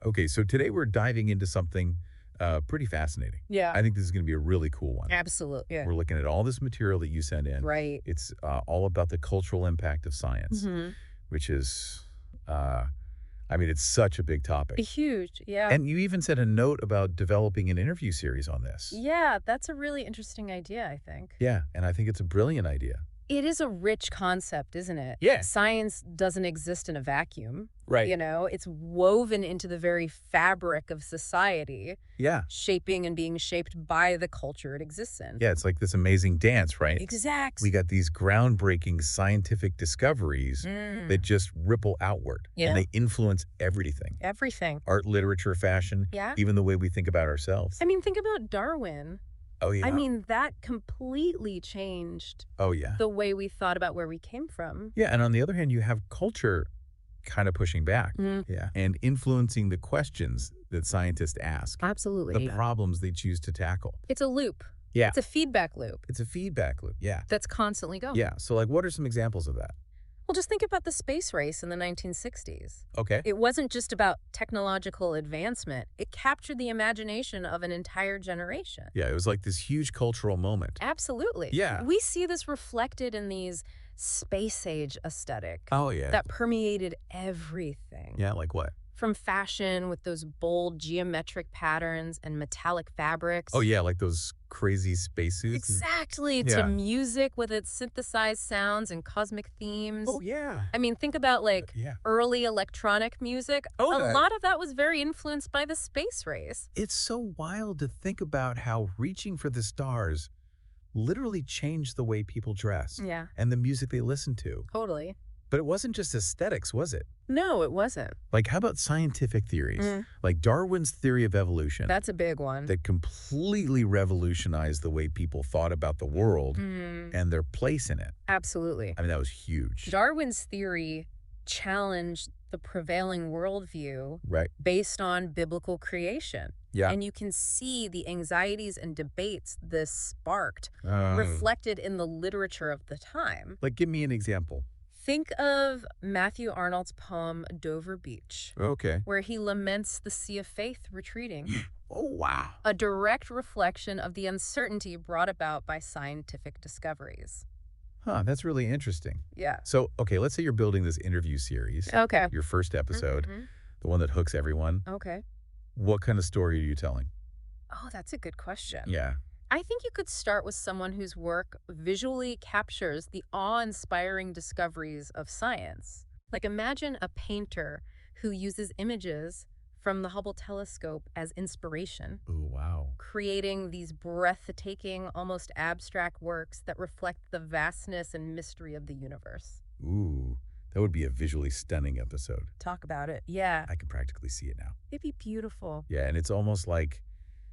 Okay, so today we're diving into something pretty fascinating. Yeah, I think this is going to be a really cool one. absolutely. Yeah. We're looking at all this material that you sent in. Right. It's all about the cultural impact of science, Mhm. which is, uh, I mean, it's such a big topic. Huge. Yeah. And you even said a note about developing an interview series on this. Yeah, that's a really interesting idea, I think. Yeah, and I think it's a brilliant idea. It is a rich concept, isn't it? Yeah. Science doesn't exist in a vacuum. Right. It's woven into the very fabric of society, Yeah. shaping and being shaped by the culture it exists in. Yeah, it's like this amazing dance, right? Exact. We got these groundbreaking scientific discoveries that just ripple outward, Yeah. and they influence everything. Everything. Art, literature, fashion, Yeah. even the way we think about ourselves. I mean, think about Darwin. Oh, yeah. I mean, that completely changed Oh, yeah. the way we thought about where we came from. Yeah, and on the other hand, you have culture kind of pushing back. Mm. Yeah. And influencing the questions that scientists ask, Absolutely. the problems they choose to tackle. It's a loop. Yeah. It's a feedback loop It's a feedback loop. Yeah. that's constantly going. Yeah. So, like, what are some examples of that? Well, just think about the space race in the 1960s. Okay. It wasn't just about technological advancement. It captured the imagination of an entire generation. Yeah, it was like this huge cultural moment. Absolutely. Yeah. We see this reflected in these space age aesthetic Oh, yeah. that permeated everything. Yeah, like what? From fashion with those bold geometric patterns and metallic fabrics. Oh, yeah, like those crazy spacesuits. Exactly. Yeah. To music with its synthesized sounds and cosmic themes. Oh, yeah. I mean, think about Yeah. early electronic music. Oh, A that- lot of that was very influenced by the space race. It's so wild to think about how reaching for the stars literally changed the way people dress Yeah, and the music they listen to. totally. But it wasn't just aesthetics, was it? No, it wasn't. Like, how about scientific theories? Mm. Like Darwin's theory of evolution That's a big one. that completely revolutionized the way people thought about the world and their place in it. Absolutely. I mean, that was huge. Darwin's theory challenged the prevailing worldview Right. based on biblical creation. Yeah. And you can see the anxieties and debates this sparked Uh, reflected in the literature of the time. like, give me an example. Think of Matthew Arnold's poem Dover Beach, Okay. where he laments the sea of faith retreating, Oh, wow. a direct reflection of the uncertainty brought about by scientific discoveries. Huh, that's really interesting. Yeah. So, okay, let's say you're building this interview series, Okay. your first episode, Mhm. the one that hooks everyone. Okay. What kind of story are you telling? Oh, that's a good question. Yeah. I think you could start with someone whose work visually captures the awe-inspiring discoveries of science. Like, imagine a painter who uses images from the Hubble telescope as inspiration, Oh, wow. creating these breathtaking, almost abstract works that reflect the vastness and mystery of the universe. Ooh, that would be a visually stunning episode. Talk about it. Yeah, I can practically see it now. it'd be beautiful. Yeah, and it's almost like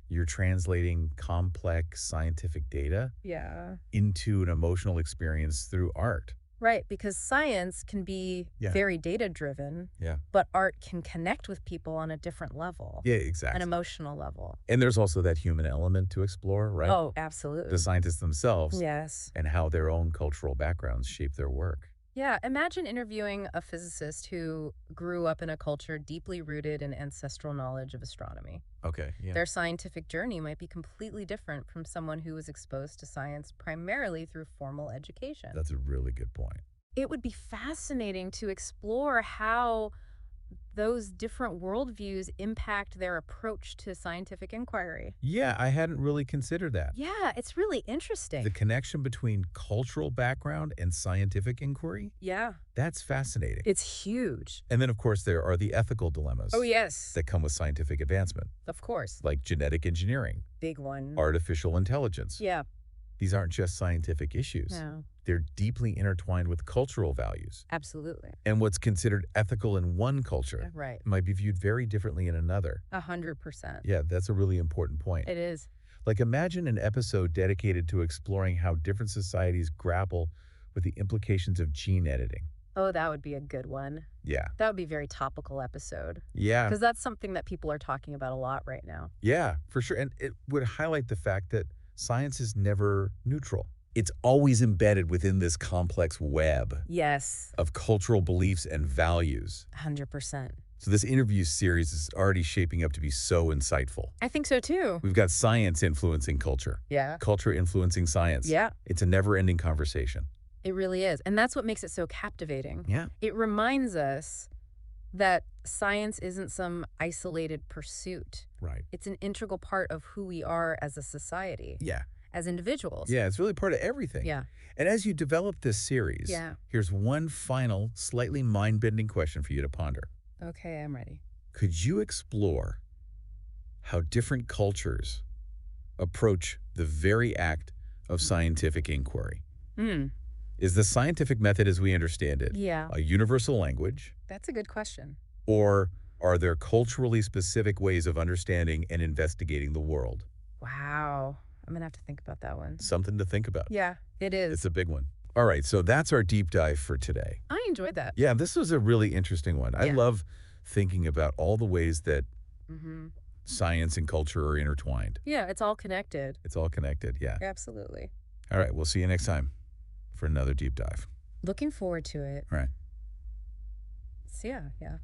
you're translating complex scientific data Yeah. into an emotional experience through art. Right, because science can be Yeah. very data-driven, Yeah. but art can connect with people on a different level, Yeah, an exactly. emotional level. And there's also that human element to explore, right? Oh, absolutely. The scientists themselves Yes. and how their own cultural backgrounds shape their work. Yeah, imagine interviewing a physicist who grew up in a culture deeply rooted in ancestral knowledge of astronomy. Okay, yeah. Their scientific journey might be completely different from someone who was exposed to science primarily through formal education. That's a really good point. It would be fascinating to explore how those different worldviews impact their approach to scientific inquiry. Yeah, I hadn't really considered that. Yeah, it's really interesting. The connection between cultural background and scientific inquiry? Yeah, That's fascinating. it's huge. And then, of course, there are the ethical dilemmas Oh, yes, that come with scientific advancement, of course. like genetic engineering, Big one. artificial intelligence. Yeah, These aren't just scientific issues. no, They're deeply intertwined with cultural values. absolutely. And what's considered ethical in one culture Right. might be viewed very differently in another. 100%. Yeah, that's a really important point. It is. Like, imagine an episode dedicated to exploring how different societies grapple with the implications of gene editing. Oh, that would be a good one. Yeah. That would be a very topical episode Yeah. because that's something that people are talking about a lot right now. Yeah, for sure. And it would highlight the fact that science is never neutral. It's always embedded within this complex web Yes, of cultural beliefs and values. 100%. So this interview series is already shaping up to be so insightful. I think so too. We've got science influencing culture, Yeah. culture influencing science. Yeah. It's a never-ending conversation. It really is. And that's what makes it so captivating. Yeah. It reminds us that science isn't some isolated pursuit. Right. It's an integral part of who we are as a society, Yeah. as individuals. Yeah, it's really part of everything. Yeah. And as you develop this series, Yeah. here's one final, slightly mind-bending question for you to ponder. Okay, I'm ready. Could you explore how different cultures approach the very act of scientific inquiry? Hmm. Is the scientific method as we understand it Yeah. a universal language, That's a good question. or are there culturally specific ways of understanding and investigating the world? Wow. I'm going to have to think about that one. Something to think about. Yeah, it is. It's a big one. All right, so that's our deep dive for today. I enjoyed that. Yeah, this was a really interesting one. I Yeah. love thinking about all the ways that Mm-hmm. science and culture are intertwined. Yeah, it's all connected. It's all connected, yeah. Absolutely. All right, we'll see you next time for another deep dive. Looking forward to it. All right. So yeah.